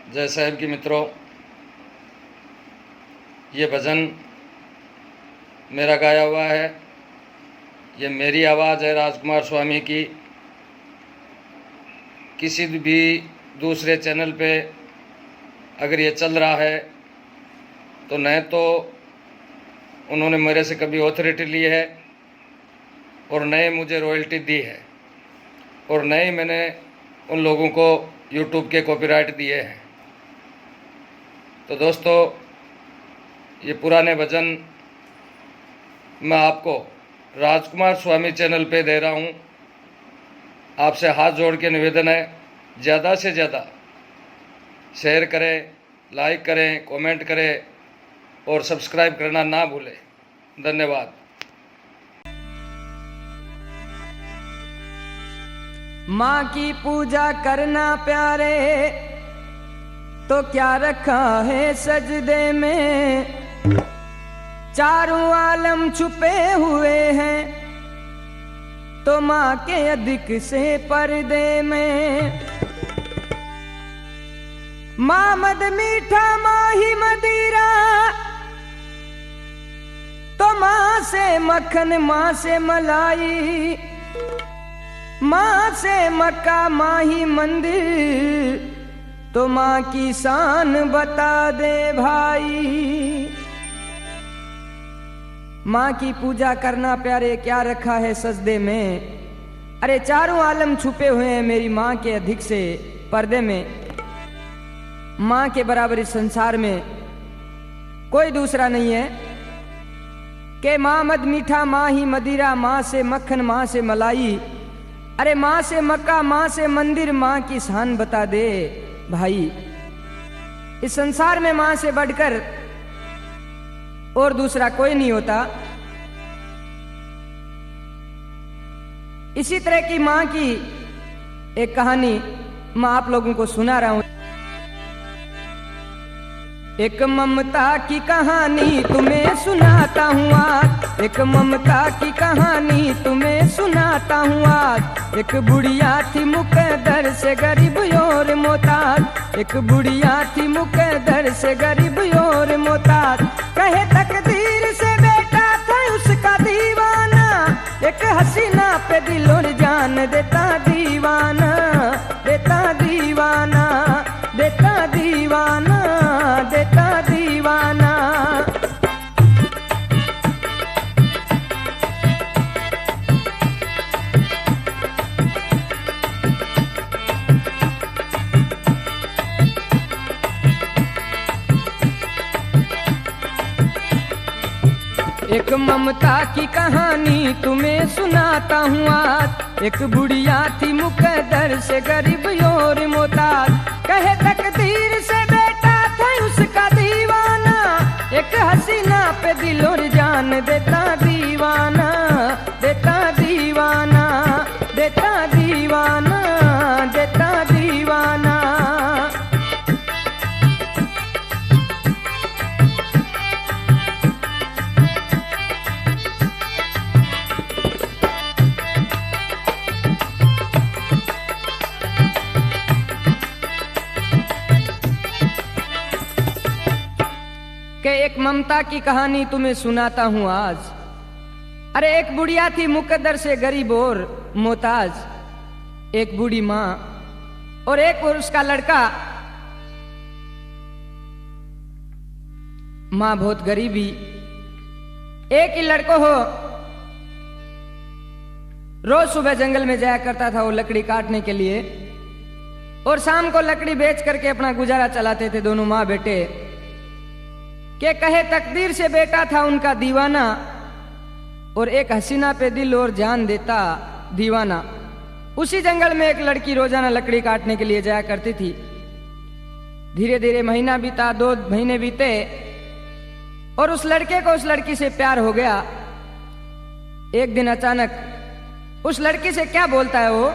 जय साहेब की मित्रों, ये भजन मेरा गाया हुआ है। ये मेरी आवाज़ है राजकुमार स्वामी की। किसी भी दूसरे चैनल पे अगर ये चल रहा है तो न तो उन्होंने मेरे से कभी ऑथोरिटी ली है और न ही मुझे रॉयल्टी दी है और न ही मैंने उन लोगों को यूट्यूब के कॉपीराइट दिए हैं। तो दोस्तों, ये पुराने भजन मैं आपको राजकुमार स्वामी चैनल पे दे रहा हूँ। आपसे हाथ जोड़ के निवेदन है, ज़्यादा से ज़्यादा शेयर करें, लाइक करें, कमेंट करें और सब्सक्राइब करना ना भूलें। धन्यवाद। माँ की पूजा करना प्यारे, तो क्या रखा है सजदे में। चारों आलम छुपे हुए हैं, तो माँ के अधिक से पर्दे में। माँ मद मीठा, माँ ही मदिरा, तो माँ से मक्खन, माँ से मलाई। माँ से मक्का, माँ ही मंदिर, तो माँ की शान बता दे भाई। माँ की पूजा करना प्यारे, क्या रखा है सजदे में। अरे चारों आलम छुपे हुए हैं मेरी माँ के अधिक से पर्दे में। माँ के बराबर इस संसार में कोई दूसरा नहीं है कि माँ मद मीठा, माँ ही मदिरा, माँ से मक्खन, माँ से मलाई। अरे माँ से मक्का, माँ से मंदिर, माँ की शान बता दे भाई। इस संसार में माँ से बढ़कर और दूसरा कोई नहीं होता। इसी तरह की माँ की एक कहानी मैं आप लोगों को सुना रहा हूं। एक ममता की कहानी तुम्हें सुनाता हूँ आज। एक ममता की कहानी तुम्हें सुनाता हूँ आज। एक बुढ़िया थी मुकद्दर से गरीब और मोहताज। एक बुढ़िया थी मुकद्दर से गरीब और मोहताज। कहे तकदीर से बेटा था उसका दीवाना। एक हसीना पे दिल और जान देता दीवाना, देता दीवाना, देता दीवाना, देता दीवाना। एक ममता की कहानी तुम्हें सुनाता हूँ आज। एक बुढ़िया थी मुकद्दर से गरीब और मोहताज। कहे तकदीर से बेटा था उसका दीवाना। एक हसीना पे दिल और जान देता दीवाना, देता दीवाना, देता दीवाना, देता दीवाना। एक ममता की कहानी तुम्हें सुनाता हूं आज। अरे एक बुढ़िया थी मुकद्दर से गरीब और मोहताज। एक बूढ़ी माँ और एक और उसका लड़का। माँ बहुत गरीबी, एक ही लड़को हो। रोज सुबह जंगल में जाया करता था वो लकड़ी काटने के लिए और शाम को लकड़ी बेच करके अपना गुजारा चलाते थे दोनों माँ बेटे। के कहे तकदीर से बेटा था उनका दीवाना और एक हसीना पे दिल और जान देता दीवाना। उसी जंगल में एक लड़की रोजाना लकड़ी काटने के लिए जाया करती थी। धीरे धीरे महीना बीता, 2 महीने बीते और उस लड़के को उस लड़की से प्यार हो गया। एक दिन अचानक उस लड़की से क्या बोलता है वो,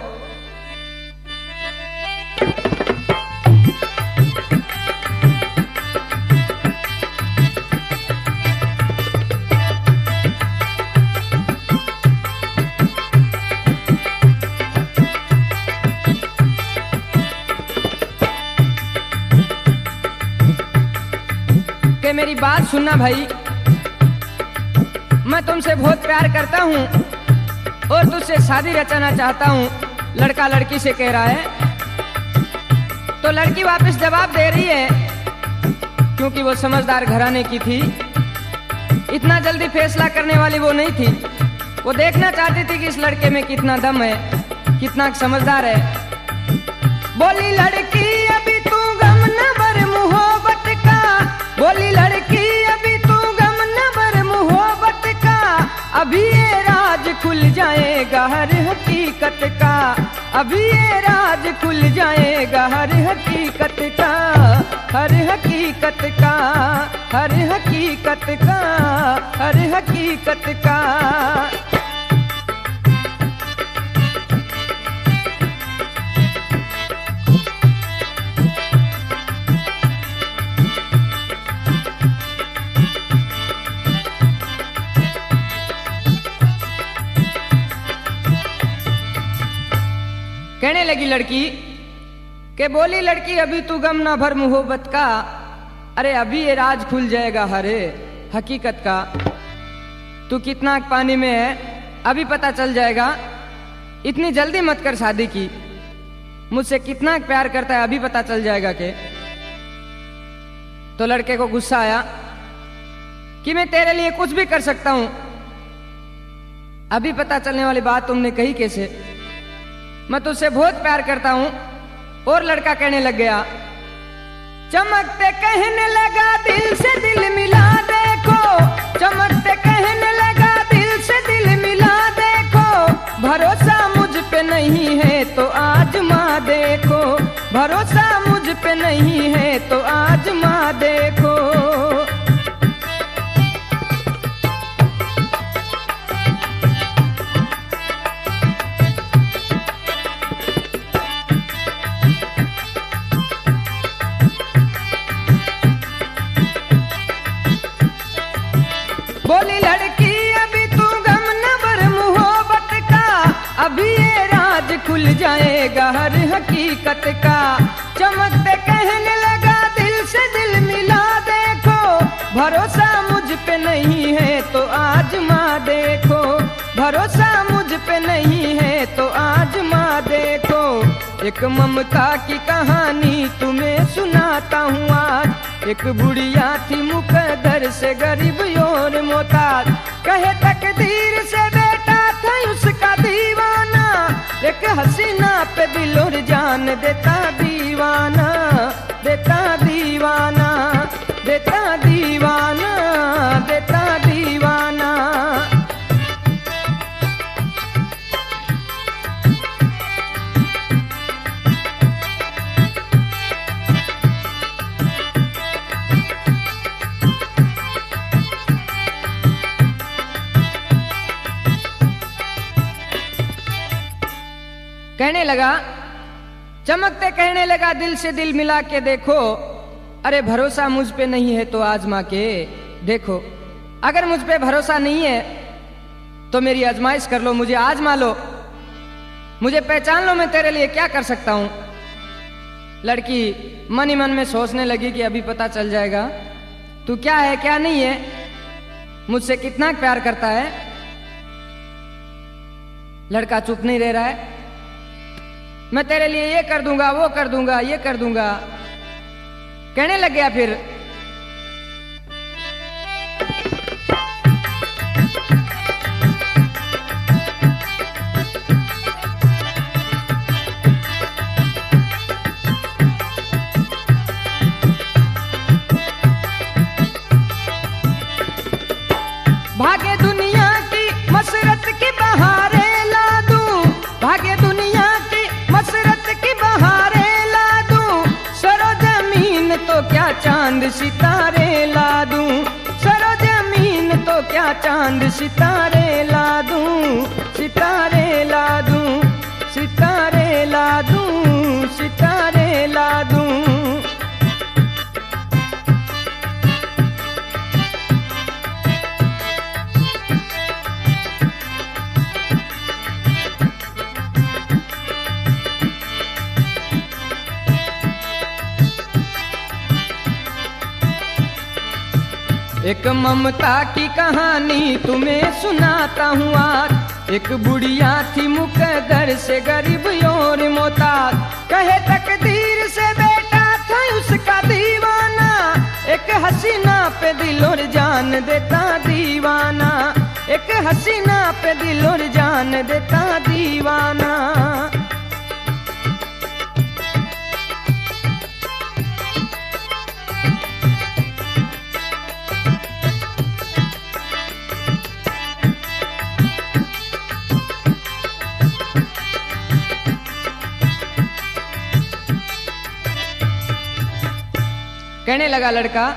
मेरी बात सुनना भाई, मैं तुमसे बहुत प्यार करता हूँ और तुझसे शादी रचाना चाहता हूँ। लड़का लड़की से कह रहा है, तो लड़की वापस जवाब दे रही है, क्योंकि वो समझदार घराने की थी, इतना जल्दी फैसला करने वाली वो नहीं थी। वो देखना चाहती थी कि इस लड़के में कितना दम है, कितना समझदार है। बोली लड़की अभी तू गम न भर मोहब्बत का, बोली लड़की अभी तू गम न भर मोहब्बत का, अभी ये राज खुल जाएगा हर हकीकत का, अभी ये राज खुल जाएगा हर हकीकत का, हर हकीकत का, हर हकीकत का, हर हकीकत का। कहने लगी लड़की के, बोली लड़की अभी तू गम ना भर मोहब्बत का, अरे अभी ये राज खुल जाएगा हरे हकीकत का। तू कितना पानी में है अभी पता चल जाएगा, इतनी जल्दी मत कर शादी की, मुझसे कितना प्यार करता है अभी पता चल जाएगा के। तो लड़के को गुस्सा आया कि मैं तेरे लिए कुछ भी कर सकता हूं, अभी पता चलने वाली बात तुमने कही कैसे, मैं तुझसे बहुत प्यार करता हूं। और लड़का कहने लग गया, चमकते कहने लगा दिल से दिल मिला देखो, चमकते कहने लगा दिल से दिल मिला देखो, भरोसा मुझ पे नहीं है तो आजमा देखो, भरोसा मुझ पे नहीं है तो आजमा देखो। बोली लड़की अभी तू गम न भर मोहब्बत का, अभी ये राज खुल जाएगा हर हकीकत का। चमकते कहने लगा दिल से दिल मिला देखो, भरोसा मुझ पे नहीं है तो आजमा देखो, भरोसा मुझ पे नहीं है तो आजमा देखो। एक ममता की कहानी तुम्हें सुनाता हूँ आज। एक बुढ़िया थी मुकद्दर से गरीब और मोहताज, कहे तकदीर से बेटा था उसका दीवाना, एक हसीना पे दिल और जान देता दीवाना, देता दीवाना, देता दीवाना, देता दीवाना। कहने लगा, चमकते कहने लगा दिल से दिल मिला के देखो, अरे भरोसा मुझ पे नहीं है तो आजमा के देखो। अगर मुझ पे भरोसा नहीं है तो मेरी आजमाइश कर लो, मुझे आजमा लो, मुझे पहचान लो, मैं तेरे लिए क्या कर सकता हूं। लड़की मन ही मन में सोचने लगी कि अभी पता चल जाएगा तू क्या है क्या नहीं है, मुझसे कितना प्यार करता है। लड़का चुप नहीं रह रहा है, मैं तेरे लिए ये कर दूंगा, वो कर दूंगा, ये कर दूंगा, कहने लग गया। फिर भागे दुनिया की मसरत की बहारें ला दूं, भागे दुनिया की मसरत की बहारें ला दूं, सरो जमीन तो क्या चांद सितारे ला दूं, सरो जमीन तो क्या चांद सितारे ला दूं, सितारे ला दूं, सितारे ला दूं, सितारे ला दूं। एक ममता की कहानी तुम्हें सुनाता हूँ आज। एक बुढ़िया थी मुकद्दर से गरीब और मोहताज, कहे तकदीर से बेटा था उसका दीवाना। एक हसीना पे दिल और जान देता दीवाना, एक हसीना पे दिल और जान देता दीवाना। कहने लगा लड़का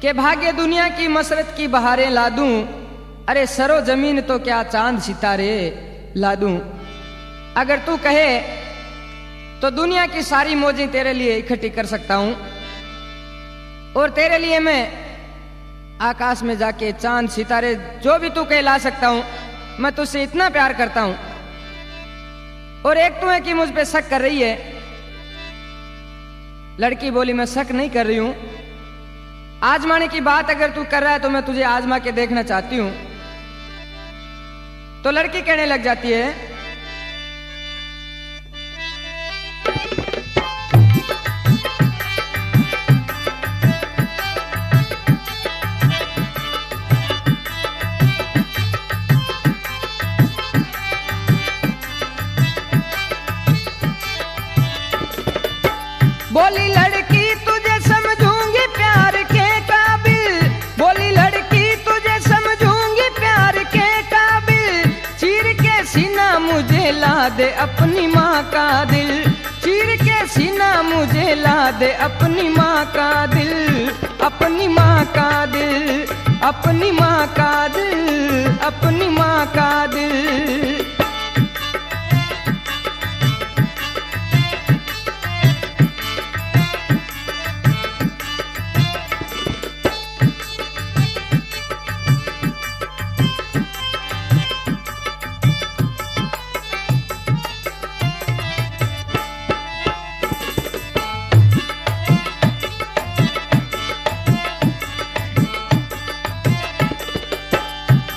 कि भाग्य दुनिया की मसरत की बहारें ला दूं, अरे सरो जमीन तो क्या चांद सितारे ला दूं। अगर तू कहे तो दुनिया की सारी मौजें तेरे लिए इकट्ठी कर सकता हूं, और तेरे लिए मैं आकाश में जाके चांद सितारे जो भी तू कहे ला सकता हूं। मैं तुझसे इतना प्यार करता हूं। और एक तो है कि मुझ पे शक कर रही है। लड़की बोली मैं शक नहीं कर रही हूं, आजमाने की बात अगर तू कर रहा है तो मैं तुझे आजमा के देखना चाहती हूं। तो लड़की कहने लग जाती है बोली लड़की तुझे समझूंगी प्यार के काबिल, बोली लड़की तुझे समझूंगी प्यार के काबिल। चीर के सीना मुझे ला दे अपनी माँ का दिल, चीर के सीना मुझे ला दे अपनी माँ का दिल, अपनी माँ का दिल, अपनी माँ का दिल, अपनी माँ का दिल।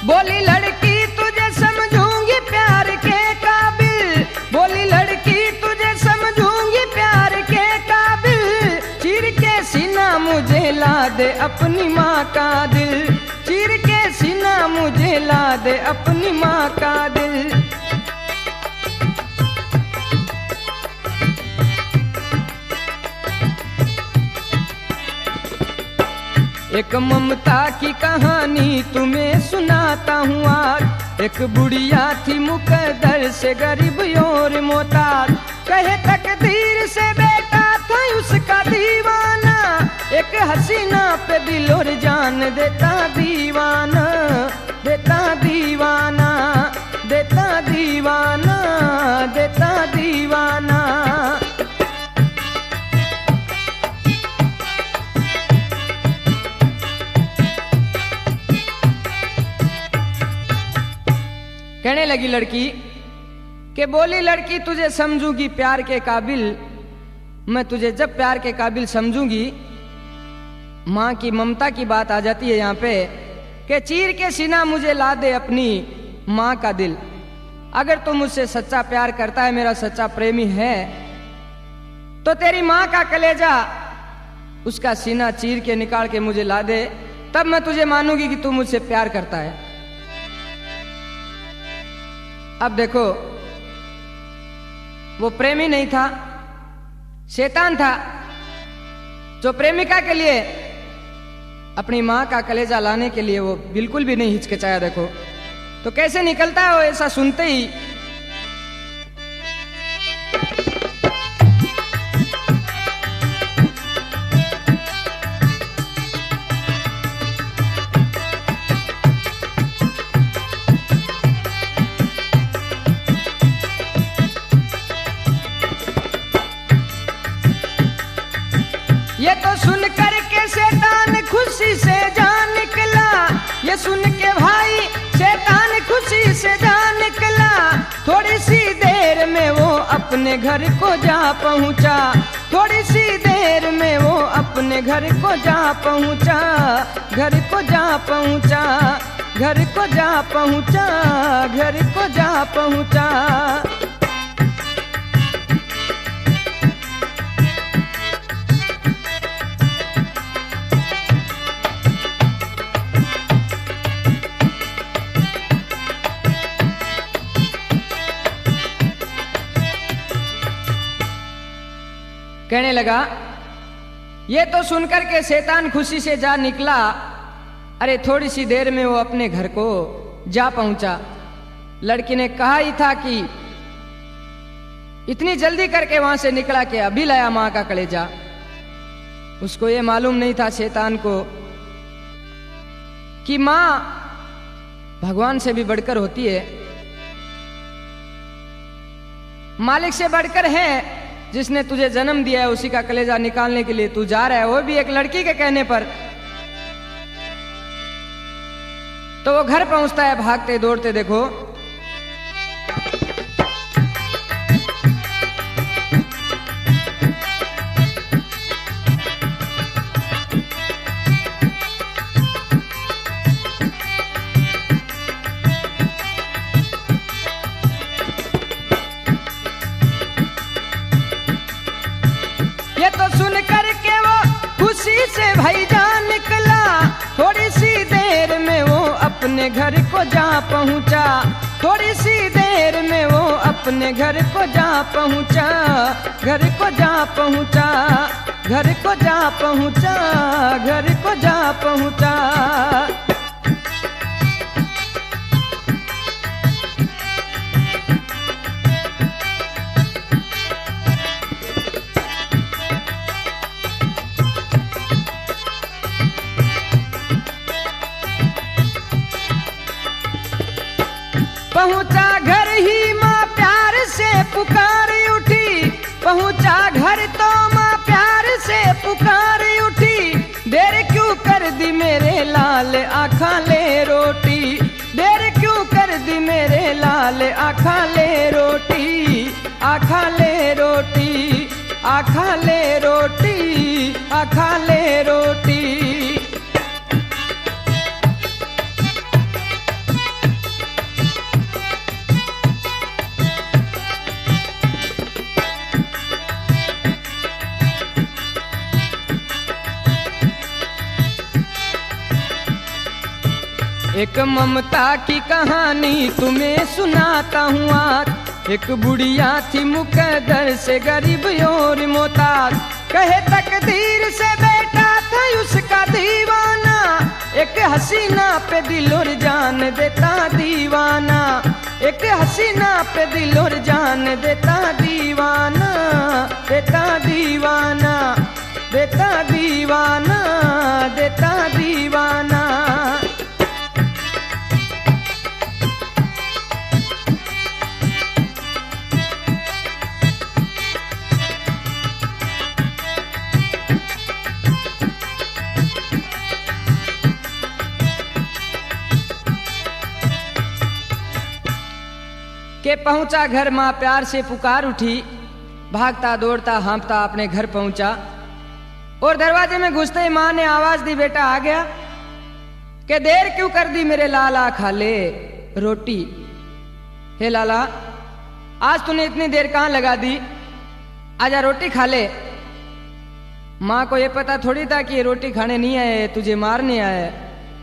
बोली लड़की तुझे समझूंगी प्यार के काबिल, बोली लड़की तुझे समझूंगी प्यार के काबिल। चीर के सीना मुझे ला दे अपनी माँ का दिल, चीर के सीना मुझे ला दे अपनी माँ का दिल। एक ममता की कहानी तुम्हें सुनाता हूँ आज। एक बुढ़िया थी मुकद्दर से गरीब और मोहताज, कहे तकदीर से बेटा था उसका दीवाना। एक हसीना पे दिल और जान देता दीवाना, देता दीवाना, देता दीवाना, देता दीवाना। कहने लगी लड़की कि बोली लड़की तुझे समझूंगी प्यार के काबिल, मैं तुझे जब प्यार के काबिल समझूंगी। माँ की ममता की बात आ जाती है यहाँ पे कि चीर के सीना मुझे ला दे अपनी माँ का दिल। अगर तू मुझसे सच्चा प्यार करता है, मेरा सच्चा प्रेमी है, तो तेरी माँ का कलेजा उसका सीना चीर के निकाल के मुझे ला दे, तब मैं तुझे मानूंगी कि तू मुझसे प्यार करता है। अब देखो वो प्रेमी नहीं था, शैतान था, जो प्रेमिका के लिए अपनी माँ का कलेजा लाने के लिए वो बिल्कुल भी नहीं हिचकिचाया। देखो तो कैसे निकलता है वो ऐसा सुनते ही। ये तो सुन कर के शैतान खुशी से जान निकला, ये सुन के भाई शैतान खुशी से जान निकला। थोड़ी सी देर देर में वो अपने घर को जा पहुंचा, थोड़ी सी देर में वो अपने घर को जा पहुंचा, घर को जा पहुंचा, घर को जा पहुंचा, घर को जा पहुंचा। कहने लगा, ये तो सुनकर के शैतान खुशी से जा निकला, अरे थोड़ी सी देर में वो अपने घर को जा पहुंचा। लड़की ने कहा ही था कि इतनी जल्दी करके वहां से निकला कि अभी लाया मां का कलेजा। उसको ये मालूम नहीं था शैतान को कि मां भगवान से भी बढ़कर होती है, मालिक से बढ़कर है। जिसने तुझे जन्म दिया है उसी का कलेजा निकालने के लिए तू जा रहा है, वो भी एक लड़की के कहने पर। तो वो घर पहुंचता है भागते दौड़ते। देखो ये तो सुन करके वो खुशी से भाईजान निकला, थोड़ी सी देर में वो अपने घर को जा पहुंचा, थोड़ी सी देर में वो अपने घर को जा पहुंचा, घर को जा पहुंचा, घर को जा पहुंचा, घर को जा पहुंचा। पहुंचा घर ही माँ प्यार से पुकार उठी, पहुंचा घर तो माँ प्यार से पुकार उठी। देर क्यों कर दी मेरे लाल आँखा ले रोटी, देर क्यों कर दी मेरे लाल आँखा ले रोटी, आँखा ले रोटी, आँखा ले रोटी, आँखा ले रोटी। एक ममता की कहानी तुम्हें सुनाता हूँ आज। एक बुढ़िया थी मुकद्दर से गरीब और मोहताज, कहे तकदीर से बेटा था उसका दीवाना, एक हसीना पे दिल और जान देता दीवाना, एक हसीना पे दिल और जान देता दीवाना, देता दीवाना, देता दीवाना, देता दीवाना। के पहुंचा घर माँ प्यार से पुकार उठी, भागता दौड़ता हाँफता अपने घर पहुंचा और दरवाजे में घुसते ही माँ ने आवाज दी, बेटा आ गया। के देर क्यों कर दी मेरे लाला, खा ले रोटी। हे लाला आज तूने इतनी देर कहाँ लगा दी, आजा रोटी खा ले। माँ को ये पता थोड़ी था कि ये रोटी खाने नहीं आए, तुझे मारने आया है,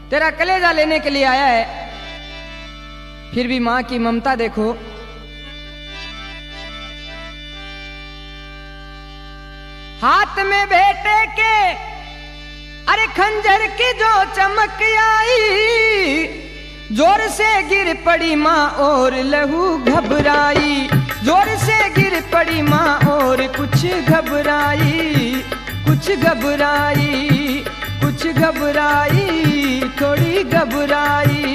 तेरा कलेजा लेने के लिए आया है। फिर भी माँ की ममता देखो। हाथ में बेटे के अरे खंजर की जो चमक आई, जोर से गिर पड़ी माँ और लहू घबराई, जोर से गिर पड़ी माँ और कुछ घबराई, कुछ घबराई, कुछ घबराई, थोड़ी घबराई।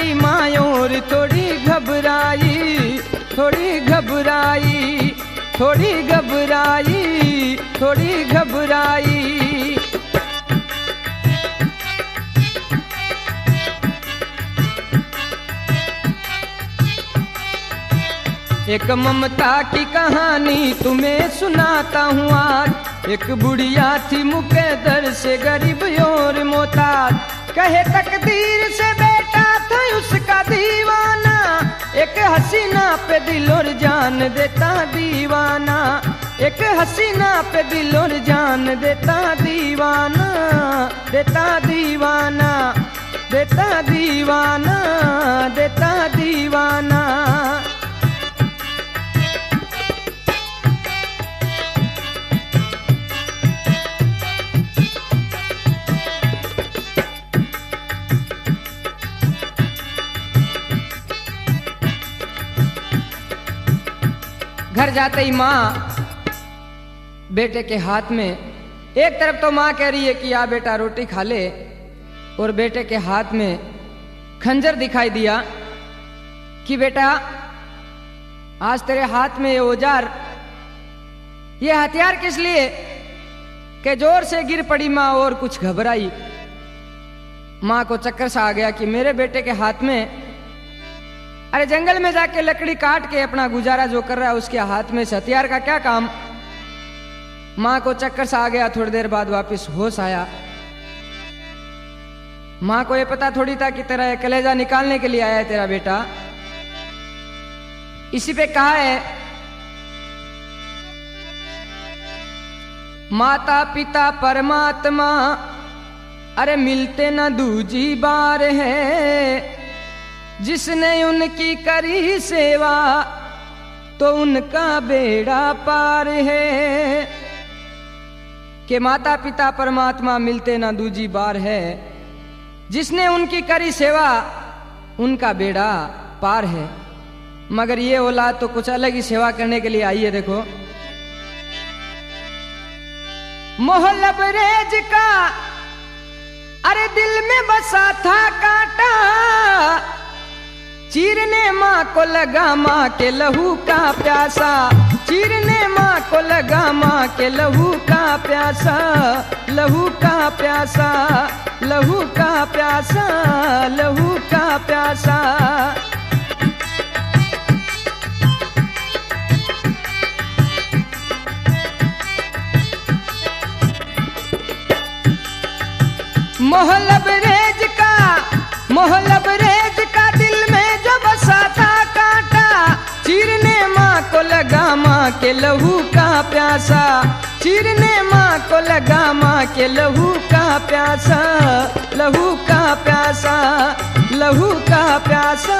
बड़ी माँ और थोड़ी घबराई, थोड़ी घबराई, थोड़ी घबराई, थोड़ी घबराई। एक ममता की कहानी तुम्हें सुनाता हूँ आज। एक बुढ़िया थी मुके दर से गरीब और मोहताज, कहे तकदीर से बेटा था उसका दीवाना, एक हसीना पे दिल और जान देता दीवाना, एक हसीना पे दिल और जान देता दीवाना, देता दीवाना, देता दीवाना, देता दीवाना। घर जाते ही माँ बेटे के हाथ में, एक तरफ तो माँ कह रही है कि आ बेटा रोटी खा ले, और बेटे के हाथ में खंजर दिखाई दिया कि बेटा आज तेरे हाथ में ये औजार, ये हथियार किस लिए? कि जोर से गिर पड़ी माँ और कुछ घबराई। माँ को चक्कर सा आ गया कि मेरे बेटे के हाथ में, अरे जंगल में जाके लकड़ी काट के अपना गुजारा जो कर रहा है उसके हाथ में इस हथियार का क्या काम? माँ को चक्कर सा आ गया। थोड़ी देर बाद वापस होश आया। माँ को ये पता थोड़ी था कि तेरा कलेजा निकालने के लिए आया है तेरा बेटा। इसी पे कहा है, माता पिता परमात्मा अरे मिलते ना दूजी बार है, जिसने उनकी करी सेवा तो उनका बेड़ा पार है। कि माता पिता परमात्मा मिलते ना दूजी बार है, जिसने उनकी करी सेवा उनका बेड़ा पार है। मगर ये औलाद तो कुछ अलग ही सेवा करने के लिए आई है। देखो, मोहल्लब रेज का अरे दिल में बसा था कांटा, चीरने माँ को लगा माँ के लहू का प्यासा, चीरने माँ को लगा माँ के लहू का प्यासा, लहू का प्यासा, लहू का प्यासा, लहू का प्यासा। मोहल्लब रेज का, मोहल्लब रेज का दिल में जो बसा था कांटा, चीरने माँ को लगा माँ के लहू का प्यासा, चीरने माँ को लगा माँ के लहू का प्यासा, लहू का प्यासा, लहू का प्यासा,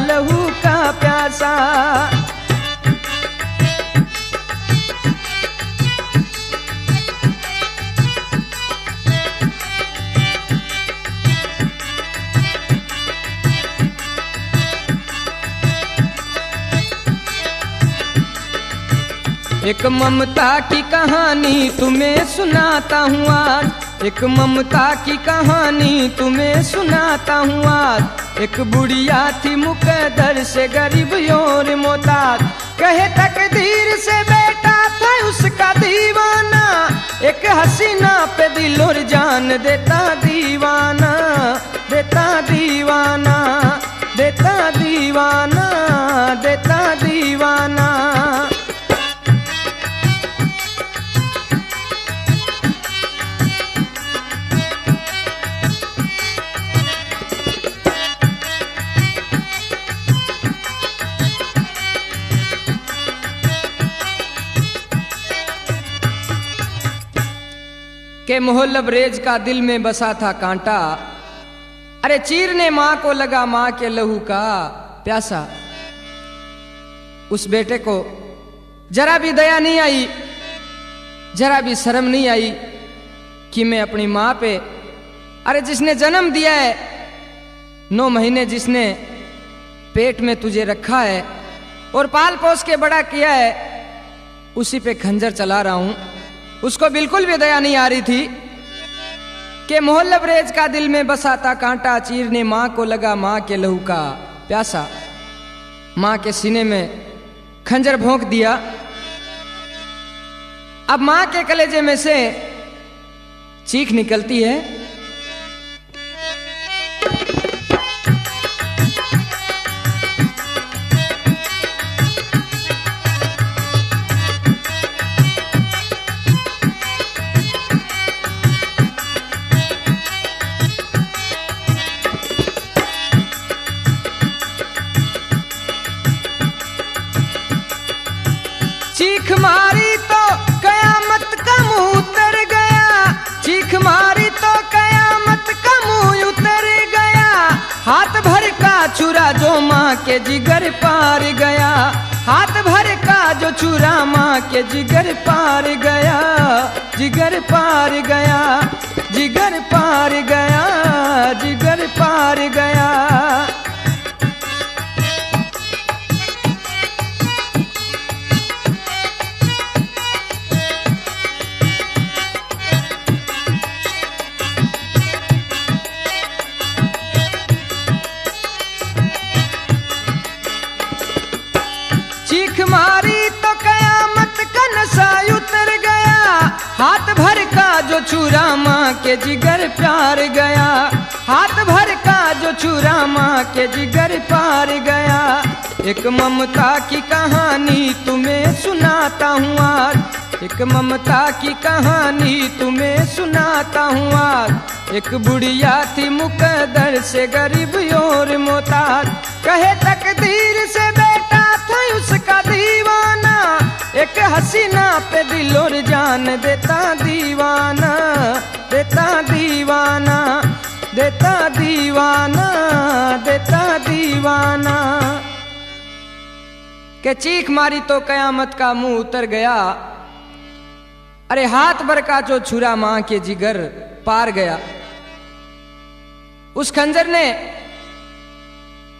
लहू का प्यासा। एक ममता की कहानी तुम्हें सुनाता हूँ आज, एक ममता की कहानी तुम्हें सुनाता हूँ आज। एक बुढ़िया थी मुकद्दर से गरीब और मोहताज, कहे तकदीर से बेटा था उसका दीवाना, एक हसीना पे दिल और जान देता दीवाना, देता दीवाना, देता दीवाना, देता दीवाना। के मोहल्लब रेज का दिल में बसा था कांटा, अरे चीरने माँ को लगा माँ के लहू का प्यासा। उस बेटे को जरा भी दया नहीं आई, जरा भी शर्म नहीं आई कि मैं अपनी माँ पे, अरे जिसने जन्म दिया है, 9 महीने जिसने पेट में तुझे रखा है और पाल पोस के बड़ा किया है, उसी पे खंजर चला रहा हूं। उसको बिल्कुल भी दया नहीं आ रही थी। कि मोहल्लब रेज का दिल में बसा था कांटा चीरने माँ को लगा माँ के लहू का प्यासा। माँ के सीने में खंजर भोंक दिया। अब माँ के कलेजे में से चीख निकलती है। चीख मारी तो कयामत का मुंह उतर गया, चीख मारी तो कयामत का मुंह उतर गया। हाथ भर का चूरा जो माँ के जिगर पार गया, हाथ भर का जो चूरा माँ के जिगर पार गया, जिगर पार गया, जिगर पार गया, जिगर पार गया। चीख मारी तो कयामत का नशा उतर गया, हाथ भर का जो चूरा माँ के जिगर पार गया, हाथ भर का जो चूरा माँ के जिगर पार गया। एक ममता की कहानी तुम्हें सुनाता हूँ आज, एक ममता की कहानी तुम्हें सुनाता हूँ आज। एक बुढ़िया थी मुकद्दर से गरीब और मोहताज, कहे तकदीर से बेटा था उसका दीवाना। एक हसीना पे दिल और जान देता दीवाना, देता दीवाना, देता दीवाना, देता दीवाना। के चीख मारी तो कयामत का मुंह उतर गया, अरे हाथ भर का जो छुरा मां के जिगर पार गया। उस खंजर ने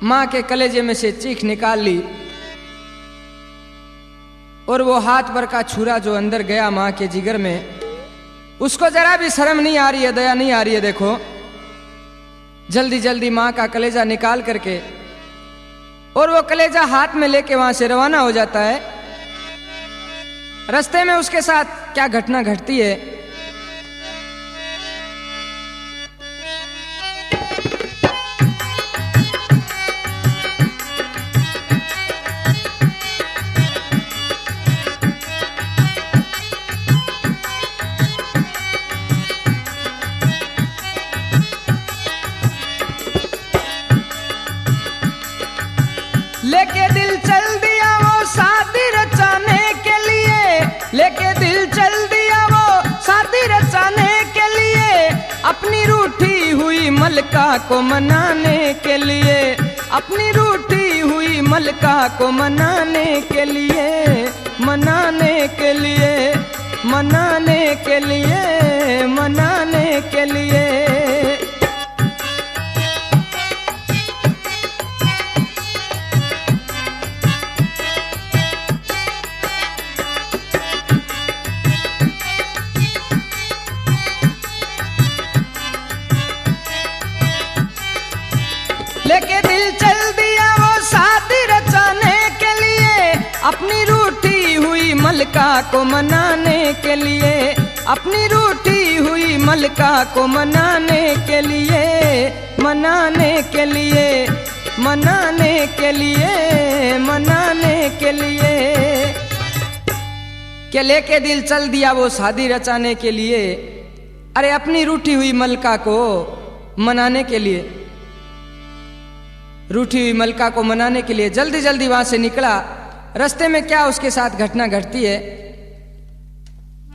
मां के कलेजे में से चीख निकाल ली और वो हाथ भर का छुरा जो अंदर गया मां के जिगर में, उसको जरा भी शर्म नहीं आ रही है, दया नहीं आ रही है। देखो जल्दी जल्दी मां का कलेजा निकाल करके और वो कलेजा हाथ में लेके वहां से रवाना हो जाता है। रास्ते में उसके साथ क्या घटना घटती है, लेके दिल चल दिया वो शादी रचाने के लिए, लेके दिल चल दिया वो शादी रचाने के लिए। अपनी रूठी हुई मलका को मनाने के लिए, अपनी रूठी हुई मलका को मनाने के लिए, मनाने के लिए, मनाने के लिए, मनाने के लिए। लेके दिल चल दिया वो शादी रचाने के लिए, अपनी रूठी हुई मलका को मनाने के लिए, अपनी रूठी हुई मलका को मनाने के लिए, मनाने के लिए, मनाने के लिए, मनाने के लिए। के लेके दिल चल दिया वो शादी रचाने के लिए, अरे अपनी रूठी हुई मलका को मनाने के लिए, रूठी हुई मलका को मनाने के लिए जल्दी जल्दी वहां से निकला। रास्ते में क्या उसके साथ घटना घटती है,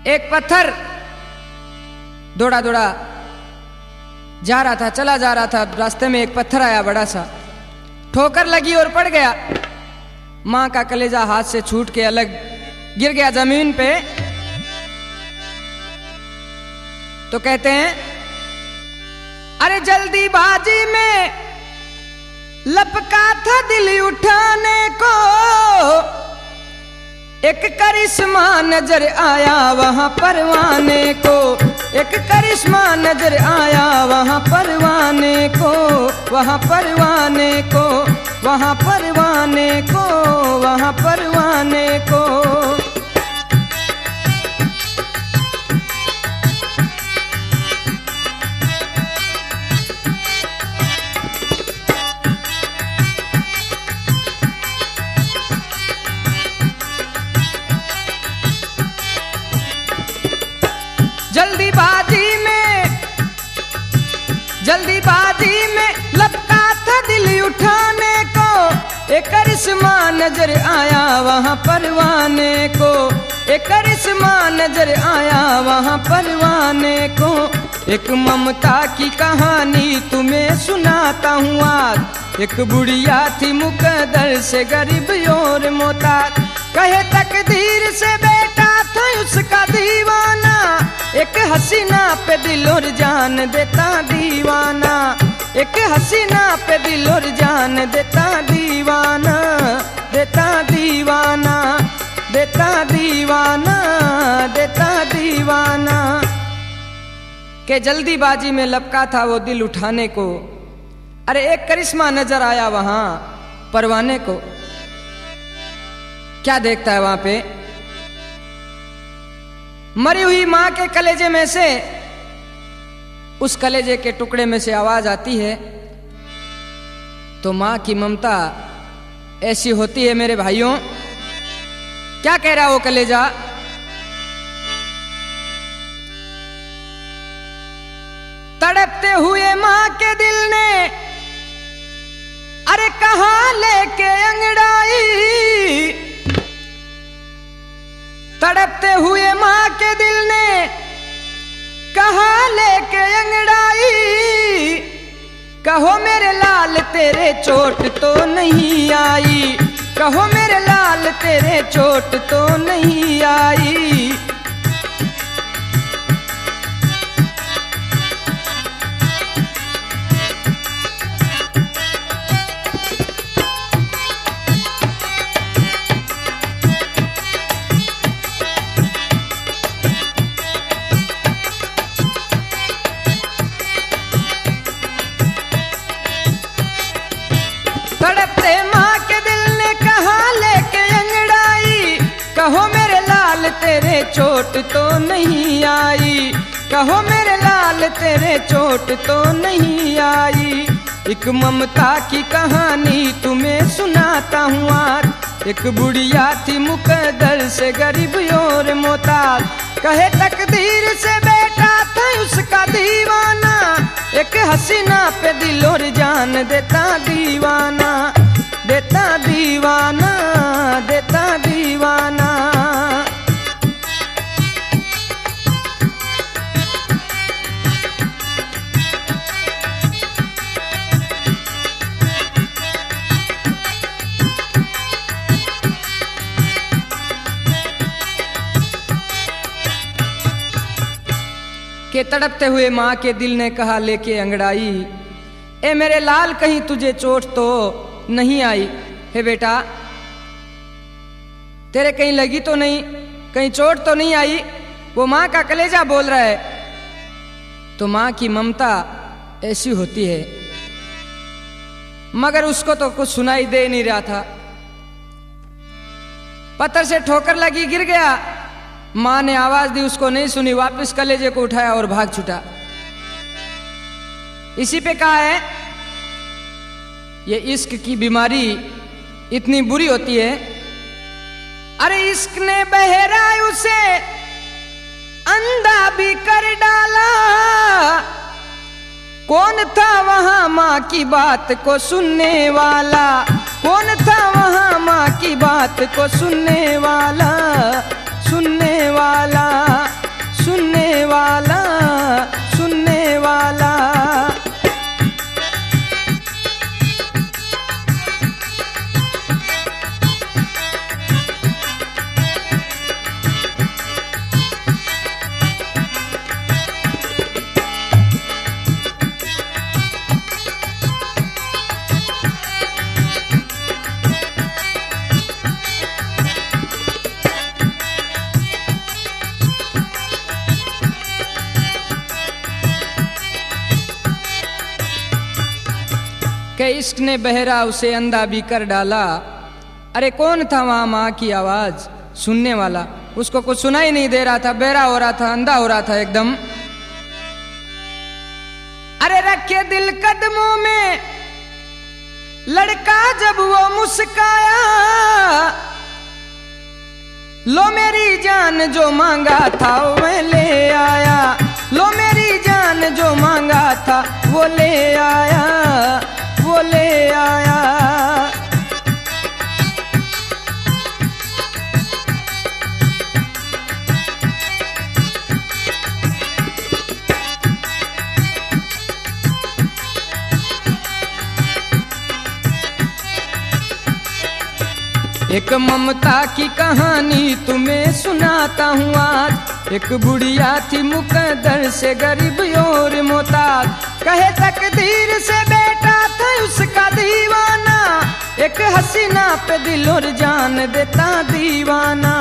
एक पत्थर दौड़ा दौड़ा जा रहा था, चला जा रहा था। रास्ते में एक पत्थर आया बड़ा सा, ठोकर लगी और पड़ गया। मां का कलेजा हाथ से छूट के अलग गिर गया जमीन पे। तो कहते हैं अरे जल्दीबाजी में लपका था दिल उठाने को, एक करिश्मा नजर आया वहां परवाने को, एक करिश्मा नजर आया वहाँ परवाने को, वहाँ परवाने को, वहाँ परवाने को, वहाँ परवाने को। जल्दीबाजी में लपका था दिल उठाने को, एक करिश्मा नजर आया वहाँ परवाने को, एक करिश्मा नजर आया वहाँ परवाने को। एक ममता की कहानी तुम्हें सुनाता हूँ आज। एक बुढ़िया थी मुकद्दर से गरीब और मोहताज, कहे तकदीर से बेटा था उसका दीवाना। एक हसीना पे दिल और जान देता दीवाना, एक हसीना पे दिल और जान देता दीवाना, देता दीवाना, देता दीवाना, देता दीवाना। के जल्दीबाजी में लपका था वो दिल उठाने को, अरे एक करिश्मा नजर आया वहां परवाने को। क्या देखता है वहां पे? मरी हुई मां के कलेजे में से, उस कलेजे के टुकड़े में से आवाज आती है। तो मां की ममता ऐसी होती है मेरे भाइयों। क्या कह रहा वो कलेजा? तड़पते हुए मां के दिल ने अरे कहां लेके अंगड़ाई, तड़पते हुए मां के दिल ने कहां लेके अंगड़ाई। कहो मेरे लाल तेरे चोट तो नहीं आई, कहो मेरे लाल तेरे चोट तो नहीं आई। तड़पते माँ के दिल ने कहा लेके अंगड़ाई, कहो मेरे लाल तेरे चोट तो नहीं आई, कहो मेरे लाल तेरे चोट तो नहीं आई। एक ममता की कहानी तुम्हें सुनाता हूँ आज। एक बुढ़िया थी मुकद्दर से गरीब और मोहताज, कहे तकदीर से बेटा था उसका दीवाना। एक हसीना पे दिल और जान देता दीवाना, देता दीवाना, देता दीवाना। के तड़पते हुए माँ के दिल ने कहा लेके अंगड़ाई, ए मेरे लाल कहीं तुझे चोट तो नहीं आई। हे बेटा तेरे कहीं लगी तो नहीं, कहीं चोट तो नहीं आई। वो माँ का कलेजा बोल रहा है। तो माँ की ममता ऐसी होती है, मगर उसको तो कुछ सुनाई दे नहीं रहा था। पत्थर से ठोकर लगी, गिर गया। मां ने आवाज दी, उसको नहीं सुनी, वापस कलेजे को उठाया और भाग छूटा। इसी पे कहा है ये इश्क की बीमारी इतनी बुरी होती है। अरे इश्क ने बहरा उसे अंधा भी कर डाला। कौन था वहां मां की बात को सुनने वाला, कौन था वहां मां की बात को सुनने वाला, सुनने वाला, सुनने वाला, सुनने वाला। कि इश्क ने बहरा उसे अंधा भी कर डाला। अरे कौन था वहां माँ की आवाज सुनने वाला? उसको कुछ सुनाई नहीं दे रहा था, बहरा हो रहा था, अंधा हो रहा था एकदम। अरे रखे दिल कदमों में लड़का जब वो मुस्काया, लो मेरी जान जो मांगा था वो मैं ले आया, लो मेरी जान जो मांगा था वो ले आया, वो ले आया। एक ममता की कहानी तुम्हें सुनाता हूँ आज। एक बुढ़िया थी मुकद्दर से गरीब और मोहताज, कहे तकदीर से बेटा था उसका दीवाना, एक हसीना पे दिल और जान देता दीवाना,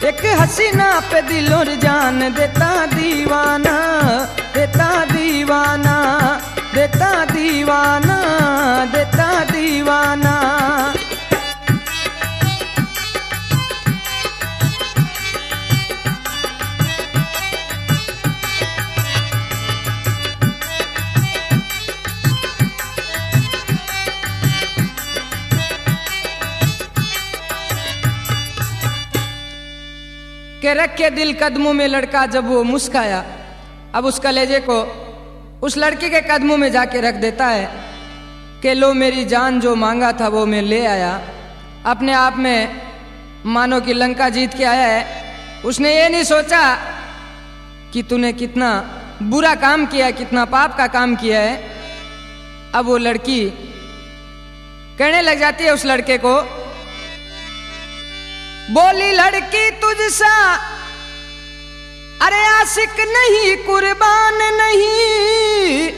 एक हसीना पे दिल और जान देता दीवाना, देता दीवाना, देता दीवाना, देता दीवाना। के रख के दिल कदमों में लड़का जब वो मुस्काया, अब उस कलेजे को उस लड़के के कदमों में जाके रख देता है कि लो मेरी जान जो मांगा था वो मैं ले आया। अपने आप में मानो कि लंका जीत के आया है। उसने ये नहीं सोचा कि तूने कितना बुरा काम किया, कितना पाप का काम किया है। अब वो लड़की कहने लग जाती है उस लड़के को, बोली लड़की तुझसा अरे आशिक नहीं कुर्बान नहीं,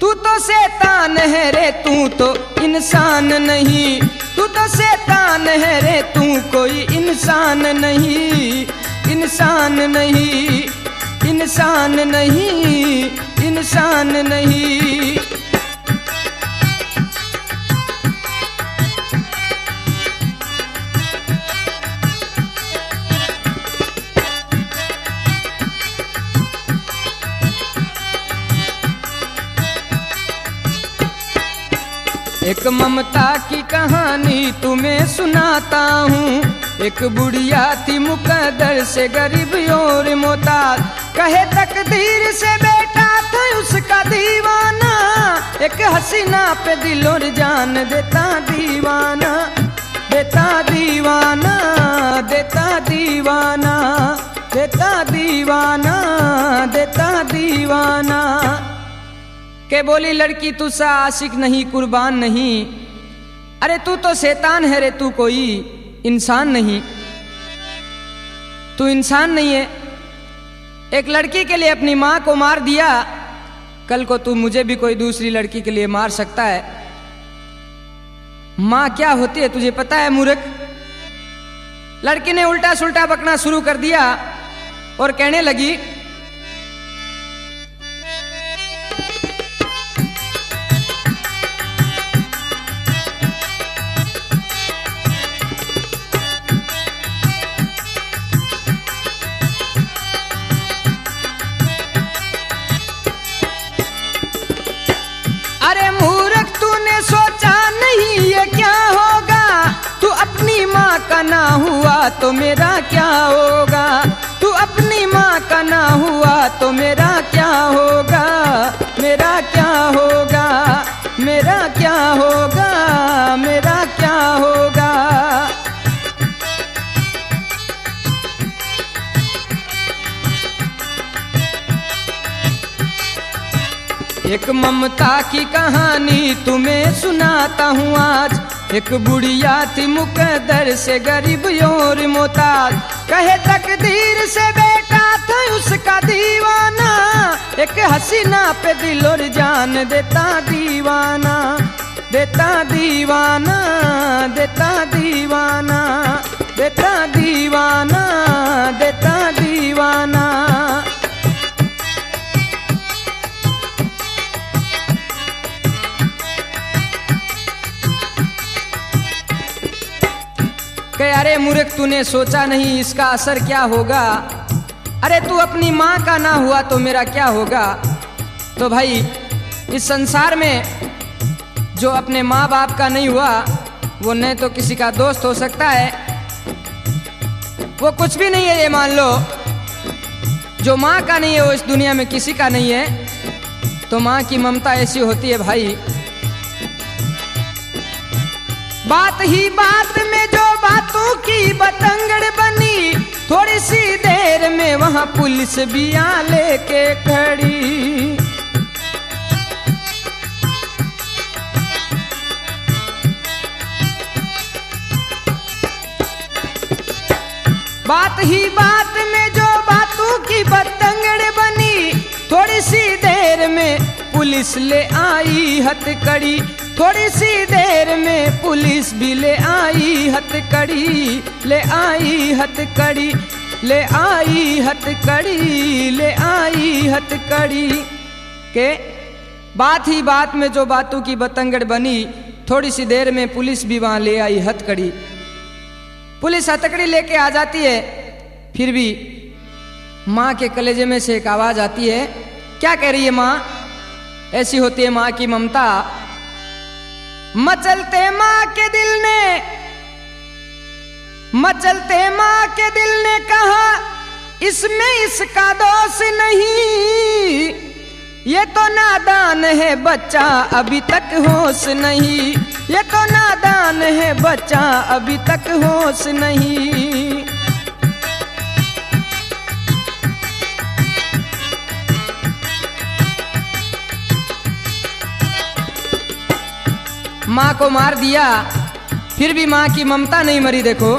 तू तो शैतान है रे तू तो इंसान नहीं, तू तो शैतान है रे तू कोई इंसान नहीं, इंसान नहीं, इंसान नहीं, इंसान नहीं। एक ममता की कहानी तुम्हें सुनाता हूँ। एक बुढ़िया थी मुकद्दर से गरीब और मोहताज, कहे तकदीर से बेटा था उसका दीवाना, एक हसीना पे दिल और जान देता दीवाना, देता दीवाना, देता दीवाना, देता दीवाना, देता दीवाना। के बोली लड़की तुझसा आशिक नहीं कुर्बान नहीं, अरे तू तो शैतान है रे तू कोई इंसान नहीं, तू इंसान नहीं है। एक लड़की के लिए अपनी माँ को मार दिया, कल को तू मुझे भी कोई दूसरी लड़की के लिए मार सकता है। माँ क्या होती है तुझे पता है मूर्ख? लड़की ने उल्टा सुल्टा बकना शुरू कर दिया और कहने लगी, अरे मूर्ख तूने सोचा नहीं ये क्या होगा, तू अपनी माँ का ना हुआ तो मेरा क्या होगा, तू अपनी माँ का ना हुआ तो मेरा क्या होगा, मेरा क्या होगा, मेरा क्या होगा, मेरा क्या होगा। एक ममता की कहानी तुम्हें सुनाता हूँ आज। एक बुढ़िया थी मुकद्दर से गरीब और मोहताज, कहे तकदीर से बेटा था उसका दीवाना, एक हसीना पे दिल और जान देता दीवाना, देता दीवाना, देता दीवाना, देता दीवाना, देता दीवाना। कि अरे मूर्ख तूने सोचा नहीं इसका असर क्या होगा, अरे तू अपनी माँ का ना हुआ तो मेरा क्या होगा। तो भाई इस संसार में जो अपने माँ बाप का नहीं हुआ वो न तो किसी का दोस्त हो सकता है, वो कुछ भी नहीं है, ये मान लो। जो माँ का नहीं है वो इस दुनिया में किसी का नहीं है। तो माँ की ममता ऐसी होती है भाई, बात ही बात में जो बातों की बतंगड़ बनी, थोड़ी सी देर में वहां पुलिस भी आ लेके खड़ी। बात ही बात में जो बातों की बतंगड़ बनी, थोड़ी सी देर में पुलिस ले आई हथकड़ी। थोड़ी सी देर में पुलिस भी ले आई हथकड़ी, ले आई हथकड़ी, ले आई हथकड़ी, ले आई हथकड़ी। के बात ही बात में जो बातों की बतंगड़ बनी, थोड़ी सी देर में पुलिस भी वहां ले आई हथकड़ी। पुलिस हथकड़ी लेके आ जाती है, फिर भी माँ के कलेजे में से एक आवाज आती है। क्या कह रही है माँ? ऐसी होती है माँ की ममता। मचलते माँ के दिल ने, मचलते माँ के दिल ने कहा इसमें इसका दोष नहीं, ये तो नादान है बच्चा अभी तक होश नहीं, ये तो नादान है बच्चा अभी तक होश नहीं। माँ को मार दिया, फिर भी माँ की ममता नहीं मरी। देखो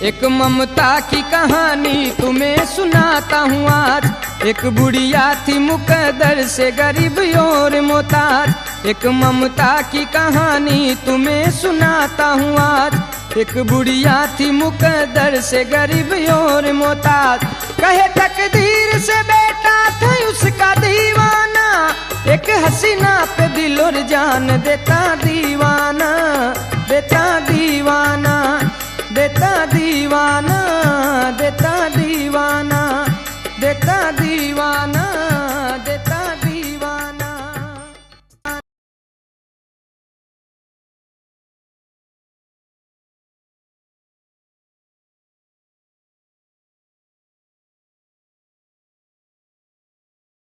एक ममता की कहानी तुम्हें सुनाता हूँ आज। एक बुढ़िया थी मुकद्दर से गरीब और मोहताज। एक ममता की कहानी तुम्हें सुनाता हूँ आज। एक बुढ़िया थी मुकद्दर से गरीब और मोहताज। कहे तकदीर से बेटा था उसका दीवाना, एक हसीना पे दिल और जान देता दीवाना, देता दीवाना, देता दीवाना।